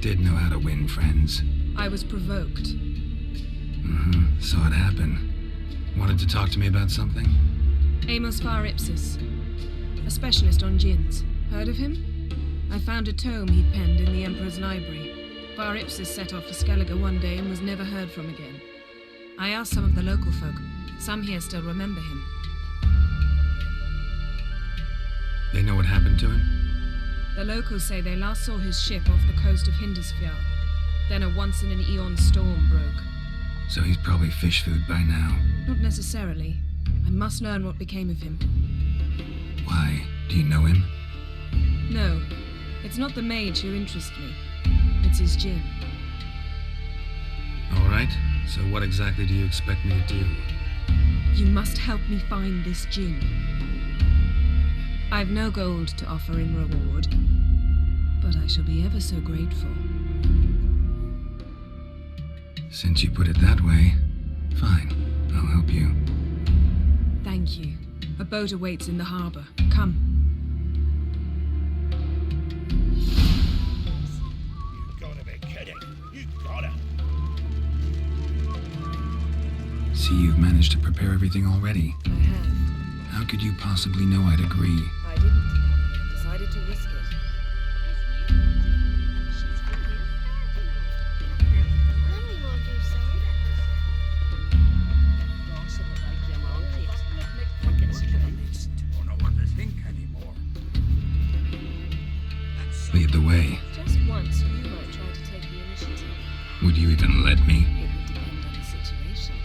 did know how to win friends. I was provoked. Saw it happen. Wanted to talk to me about something? Amos Far Ipsis, a specialist on djinns. Heard of him? I found a tome he'd penned in the Emperor's library. Far Ipsis set off for Skellige one day and was never heard from again. I asked some of the local folk. Some here still remember him. They know what happened to him? The locals say they last saw his ship off the coast of Hindisfjall. Then a once-in-an-eon storm broke. So he's probably fish food by now. Not necessarily. I must learn what became of him. Why? Do you know him? No. It's not the mage who interests me. It's his djinn. All right. So what exactly do you expect me to do? You must help me find this djinn. I've no gold to offer in reward, but I shall be ever so grateful. Since you put it that way, fine. I'll help you. Thank you. A boat awaits in the harbor. Come. You gotta be kidding. You gotta. See, you've managed to prepare everything already. I have. How could you possibly know I'd agree? I didn't. Decided to risk it. Lead the way. Just once, you might try to take the initiative. Would you even let me? It would depend on the situation.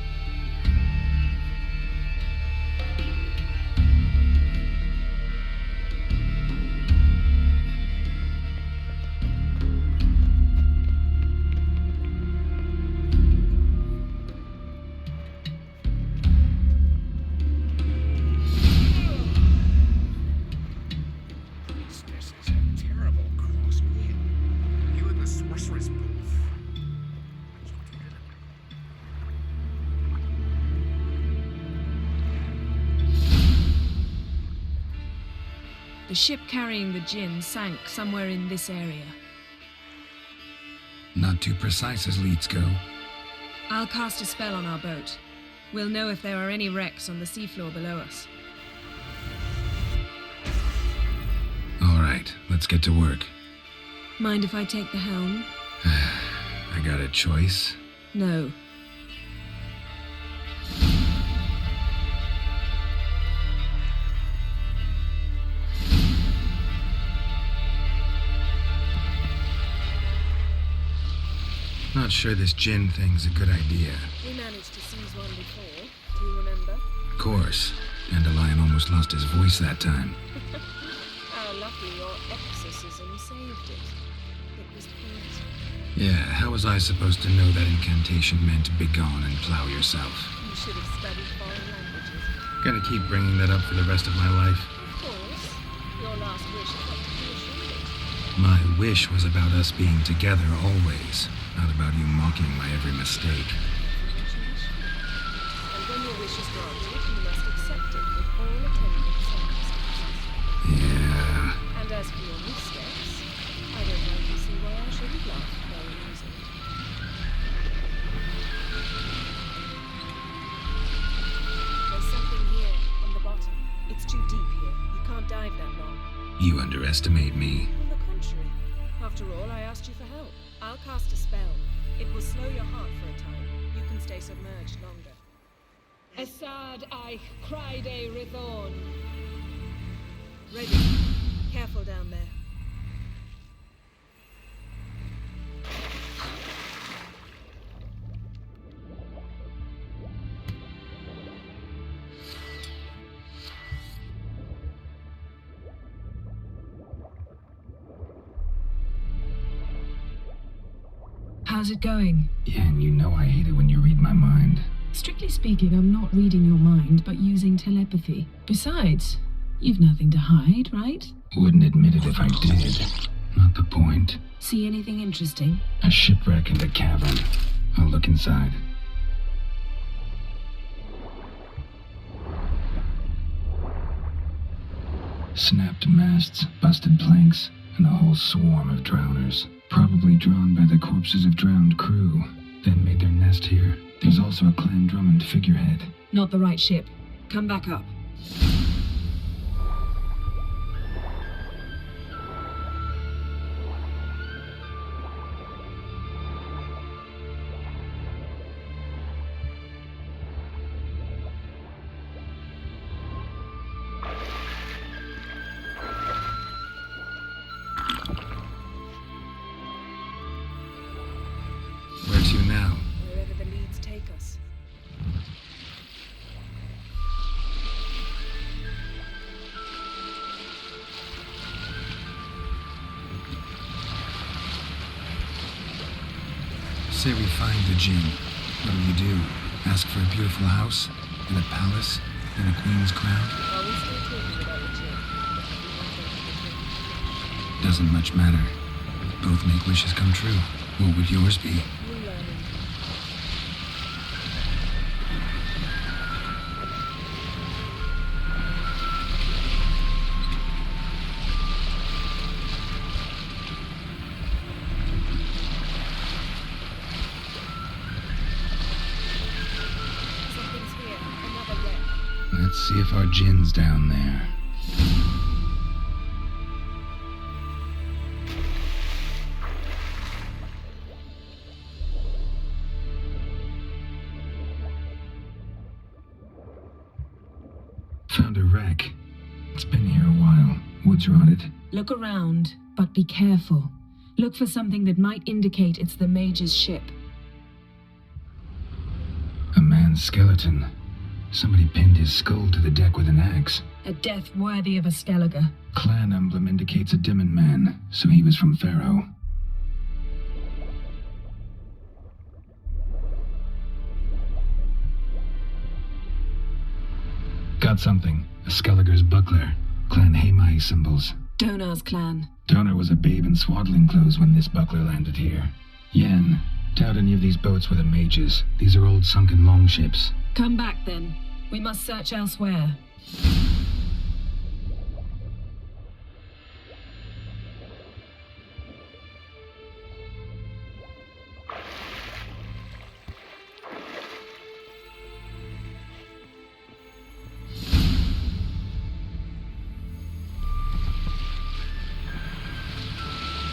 The ship carrying the djinn sank somewhere in this area. Not too precise as leads go. I'll cast a spell on our boat. We'll know if there are any wrecks on the seafloor below us. All right, let's get to work. Mind if I take the helm? I got a choice. No. Not sure this djinn thing's a good idea. We managed to seize one before. Do you remember? Of course. Dandelion almost lost his voice that time. How lucky your exorcism saved it. It was poison. Yeah, how was I supposed to know that incantation meant begone and plow yourself? You should have studied foreign languages. Gonna keep bringing that up for the rest of my life. Of course. Your last wish is not to be assured. My wish was about us being together always, not about you mocking my every mistake. And when your wish is granted, you must accept it with all attendant circumstances. Yeah. And as for your missteps, I don't rightly see why I shouldn't laugh while amusing. There's something here, on the bottom. It's too deep here. You can't dive that long. You underestimate me. On the contrary. After all, I asked you for help. I'll cast a spell. It will slow your heart for a time. You can stay submerged longer. Assad Eich Cryde Rithorn. Ready. Careful down there. How's it going? Yeah, and you know I hate it when you read my mind. Strictly speaking, I'm not reading your mind, but using telepathy. Besides, you've nothing to hide, right? Wouldn't admit it if I did. Not the point. See anything interesting? A shipwreck and a cavern. I'll look inside. Snapped masts, busted planks, and a whole swarm of drowners. Probably drawn by the corpses of drowned crew, then made their nest here. There's also a Clan Drummond figurehead. Not the right ship. Come back up. Where to now? Wherever the leads take us. Say we find the Djinn. What do we do? Ask for a beautiful house? In a palace? In a queen's crown? Are we still talking about the Djinn? Doesn't much matter. Both make wishes come true. What would yours be? Something's here. Another wreck. Let's see if our Djinn's down there. Found a wreck. It's been here a while. Wood's rotted. Look around, but be careful. Look for something that might indicate it's the Mage's ship. A man's skeleton. Somebody pinned his skull to the deck with an axe. A death worthy of a Skellige. Clan emblem indicates a Dimon man, so he was from Pharaoh. Got something. A Skellige's buckler. Clan Hamai symbols. Donar's clan. Donar was a babe in swaddling clothes when this buckler landed here. Yen, doubt any of these boats were the mages. These are old sunken longships. Come back then. We must search elsewhere.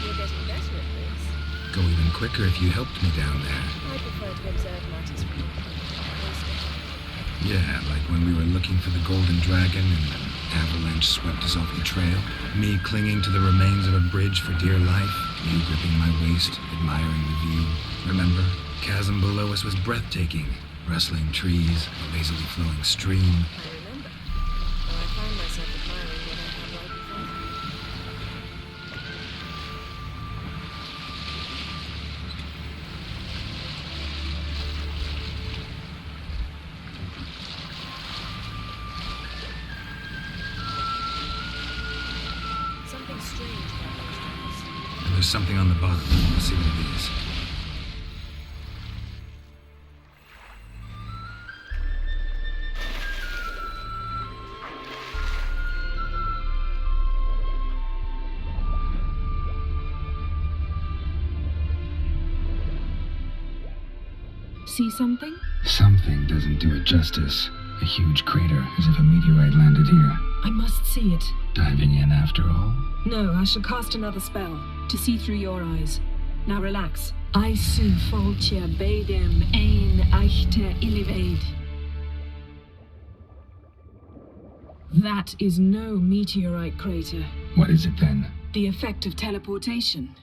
You're getting better at this. Go even quicker if you helped me down there. I prefer to observe matters from your point of view. Yeah, like when we were looking for the Golden Dragon and an avalanche swept us off the trail. Me clinging to the remains of a bridge for dear life. You gripping my waist, admiring the view. Remember? Chasm below us was breathtaking. Rustling trees, a lazily flowing stream. I remember. Though I find myself admiring what I have right before me. Something strange about those tunnels. And there's something on the bottom. Let's see what it is. See something? Something doesn't do it justice. A huge crater, as if a meteorite landed here. I must see it. Diving in after all? No, I shall cast another spell to see through your eyes. Now relax. I su foltje bedem ein echte illivaid. That is no meteorite crater. What is it then? The effect of teleportation.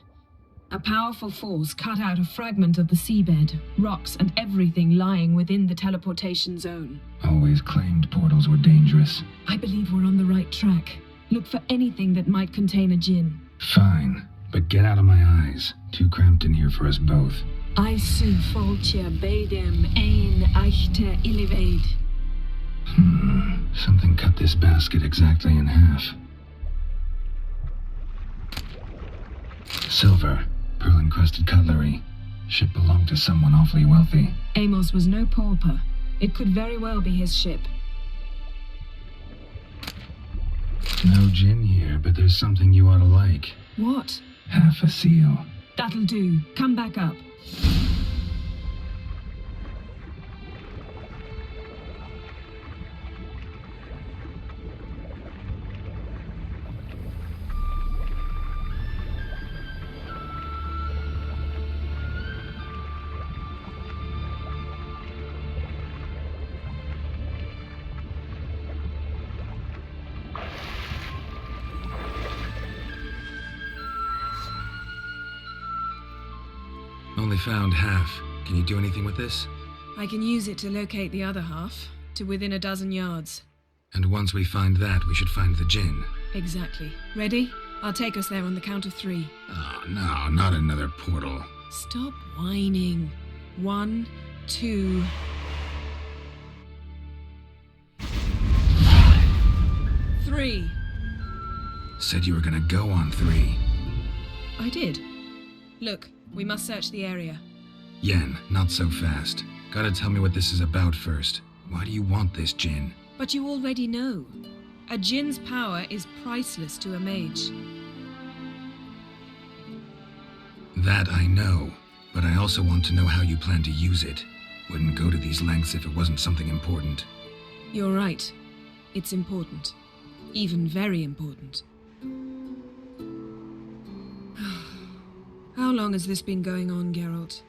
A powerful force cut out a fragment of the seabed, rocks and everything lying within the teleportation zone. Always claimed portals were dangerous. I believe we're on the right track. Look for anything that might contain a Djinn. Fine, but get out of my eyes. Too cramped in here for us both. I su foltje bedem ein echte illivaid. Something cut this basket exactly in half. Silver, pearl-encrusted cutlery. Ship belonged to someone awfully wealthy. Amos was no pauper. It could very well be his ship. No Djinn here, but there's something you ought to like. What? Half a seal. That'll do. Come back up. Only found half. Can you do anything with this? I can use it to locate the other half, to within a dozen yards. And once we find that, we should find the Djinn. Exactly. Ready? I'll take us there on the count of 3. Oh, no, not another portal. Stop whining. 1, 2... 3. Said you were gonna go on 3. I did. Look, we must search the area. Yen, not so fast. Gotta tell me what this is about first. Why do you want this Djinn? But you already know. A Djinn's power is priceless to a mage. That I know, but I also want to know how you plan to use it. Wouldn't go to these lengths if it wasn't something important. You're right. It's important. Even very important. How long has this been going on, Geralt?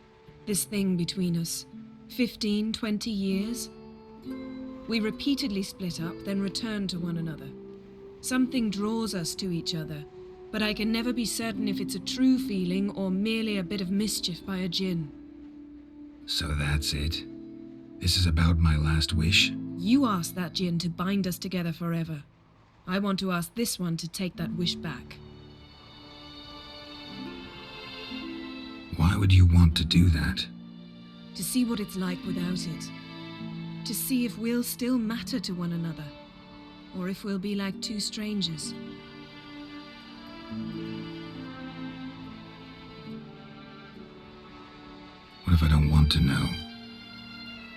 This thing between us? 15, 20 years? We repeatedly split up, then returned to one another. Something draws us to each other, but I can never be certain if it's a true feeling or merely a bit of mischief by a Djinn. So that's it? This is about my last wish? You asked that Djinn to bind us together forever. I want to ask this one to take that wish back. Why would you want to do that? To see what it's like without it. To see if we'll still matter to one another, or if we'll be like two strangers. What if I don't want to know?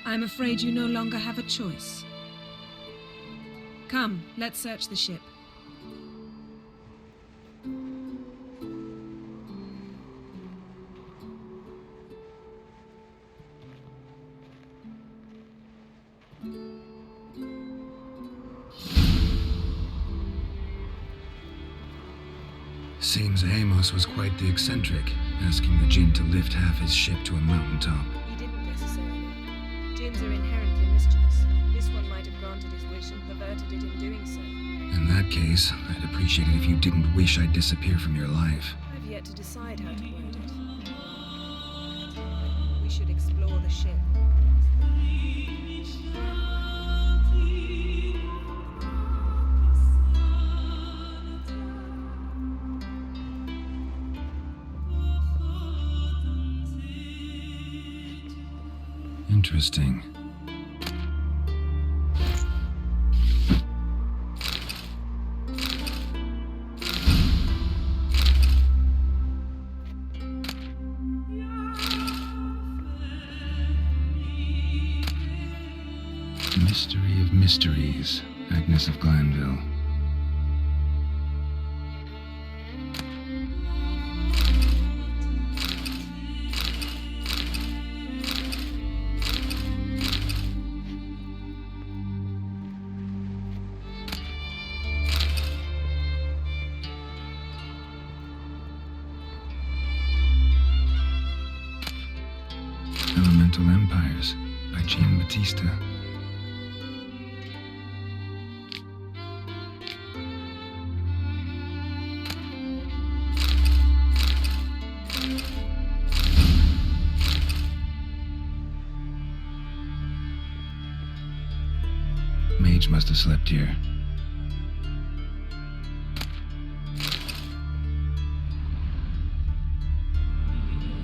I'm afraid you no longer have a choice. Come, let's search the ship. Seems Amos was quite the eccentric, asking the Djinn to lift half his ship to a mountaintop. He didn't necessarily. Djinns are inherently mischievous. This one might have granted his wish and perverted it in doing so. In that case, I'd appreciate it if you didn't wish I'd disappear from your life. I've yet to decide how to word it. We should explore the ship. Interesting. Mystery of mysteries, Agnes of Glanville. Elemental Empires by Giambattista. Mage must have slept here.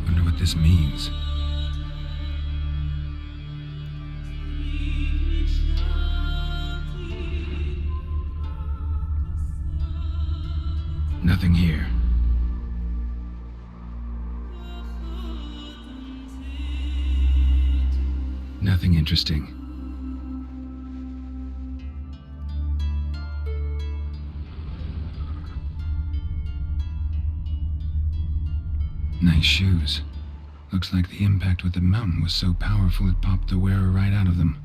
Wonder what this means. Nothing here. Nothing interesting. Nice Nice shoes. Looks like the impact with the mountain was so powerful it popped the wearer right out of them.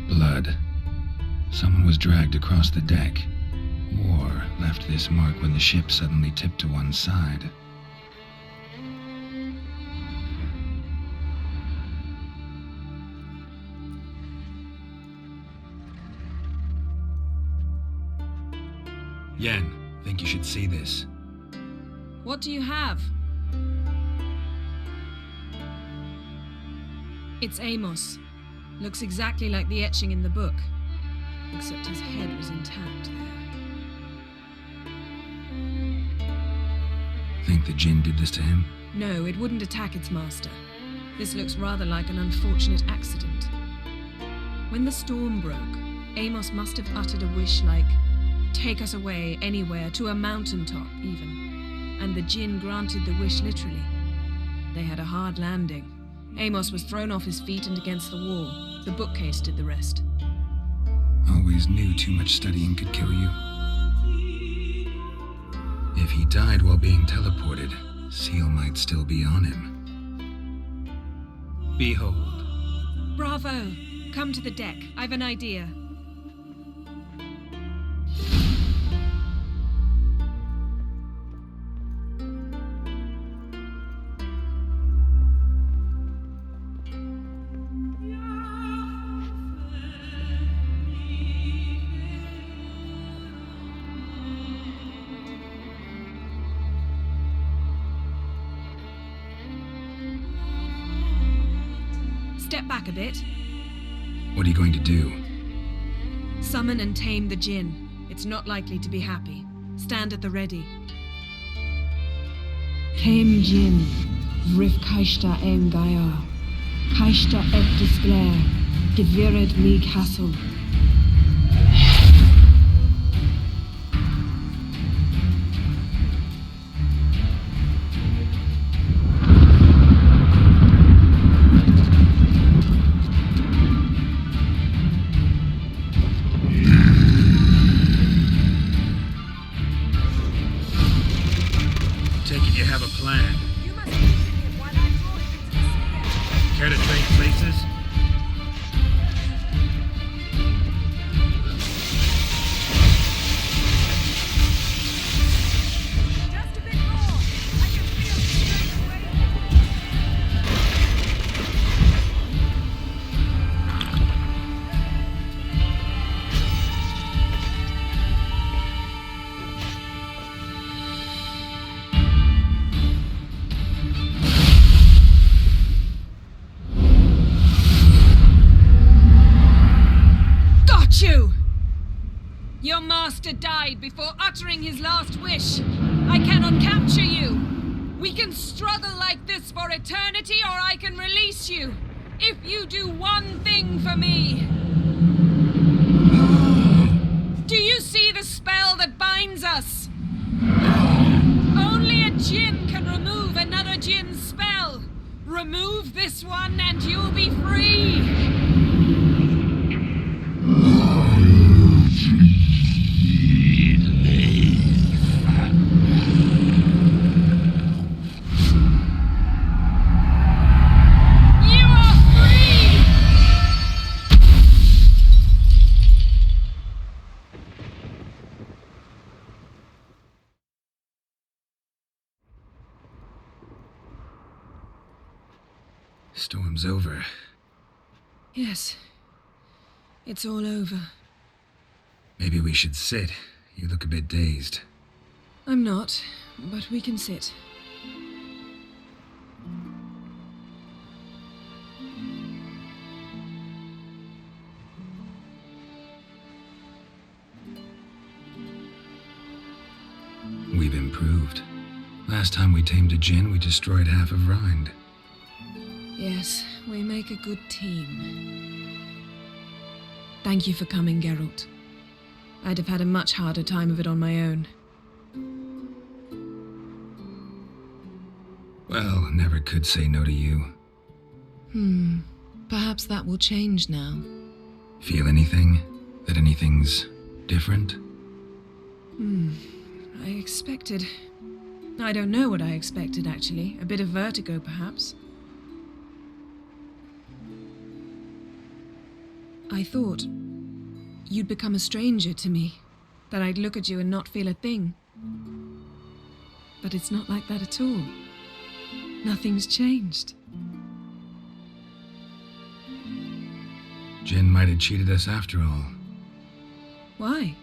Blood. Someone was dragged across the deck, or left this mark when the ship suddenly tipped to one side. Yen, think you should see this. What do you have? It's Amos. Looks exactly like the etching in the book, except his head was intact there. Think the Djinn did this to him? No, it wouldn't attack its master. This looks rather like an unfortunate accident. When the storm broke, Amos must have uttered a wish like, "Take us away, anywhere, to a mountaintop, even." And the Djinn granted the wish literally. They had a hard landing. Amos was thrown off his feet and against the wall. The bookcase did the rest. Always knew too much studying could kill you. If he died while being teleported, Seal might still be on him. Behold. Bravo! Come to the deck. I've an idea. Step back a bit. What are you going to do? Summon and tame the Djinn. It's not likely to be happy. Stand at the ready. Tame Djinn, Rif Kaishta en Gaia, Kaishta et Disglare, Devired me Castle. Take it you have a plan. You must be thinking while I draw him into the snare. Care to trade places? Just a bit more. I can feel the strength waving. Got you! Your master died before uttering his last wish. I cannot capture you. We can struggle like this for eternity, or I can release you. If you do one thing for me. Do you see the spell that binds us? Only a Djinn can remove another Djinn's spell. Remove this one and you'll be free. You are free! Storm's over. Yes. It's all over. Maybe we should sit. You look a bit dazed. I'm not, but we can sit. We've improved. Last time we tamed a Djinn, we destroyed half of Rind. Yes, we make a good team. Thank you for coming, Geralt. I'd have had a much harder time of it on my own. Well, never could say no to you. Perhaps that will change now. Feel anything? That anything's different? I expected... I don't know what I expected, actually. A bit of vertigo, perhaps. I thought you'd become a stranger to me, that I'd look at you and not feel a thing. But it's not like that at all. Nothing's changed. Djinn might have cheated us after all. Why?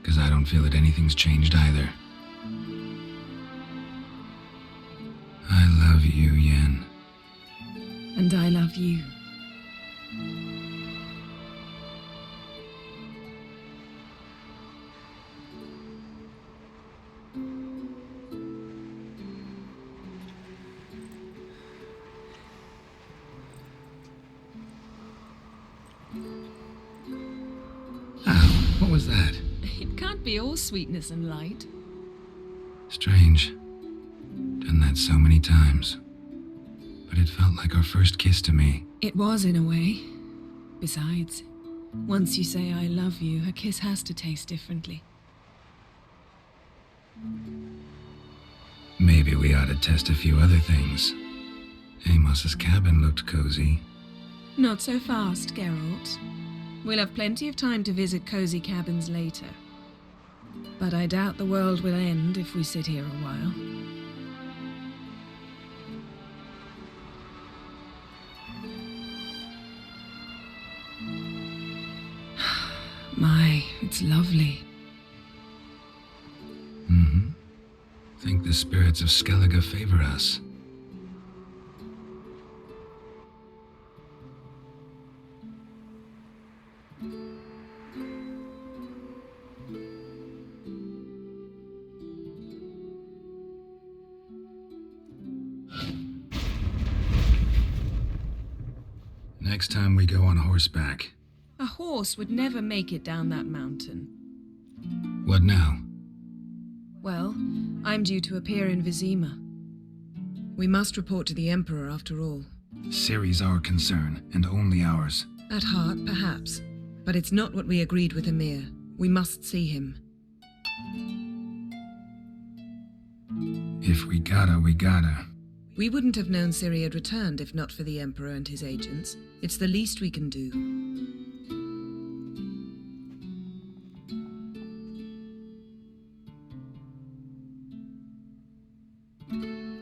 Because I don't feel that anything's changed either. I love you, Yen. And I love you. What was that? It can't be all sweetness and light. Strange. Done that so many times. But it felt like our first kiss to me. It was, in a way. Besides, once you say I love you, a kiss has to taste differently. Maybe we ought to test a few other things. Amos's cabin looked cozy. Not so fast, Geralt. We'll have plenty of time to visit cozy cabins later. But I doubt the world will end if we sit here a while. My, it's lovely. Mm-hmm. Think the spirits of Skellige favor us. Next time we go on horseback. A horse would never make it down that mountain. What now? Well, I'm due to appear in Vizima. We must report to the Emperor after all. Ciri's our concern, and only ours. At heart, perhaps. But it's not what we agreed with Emir. We must see him. If we gotta, we gotta. We wouldn't have known Ciri had returned if not for the Emperor and his agents. It's the least we can do.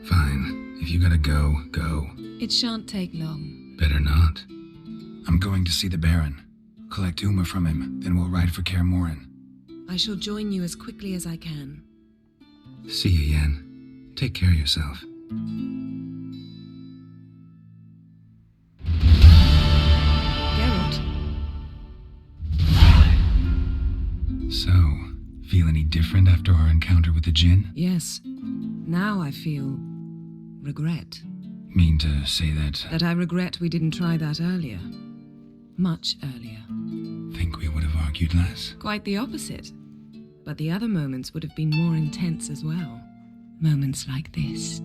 Fine. If you gotta go, go. It shan't take long. Better not. I'm going to see the Baron. Collect Uma from him, then we'll ride for Kaer Morhen. I shall join you as quickly as I can. See you, Yen. Take care of yourself. Geralt? So, feel any different after our encounter with the Djinn? Yes. Now I feel... regret. Mean to say that... That I regret we didn't try that earlier. Much earlier. Think we would have argued less? Quite the opposite. But the other moments would have been more intense as well. Moments like this.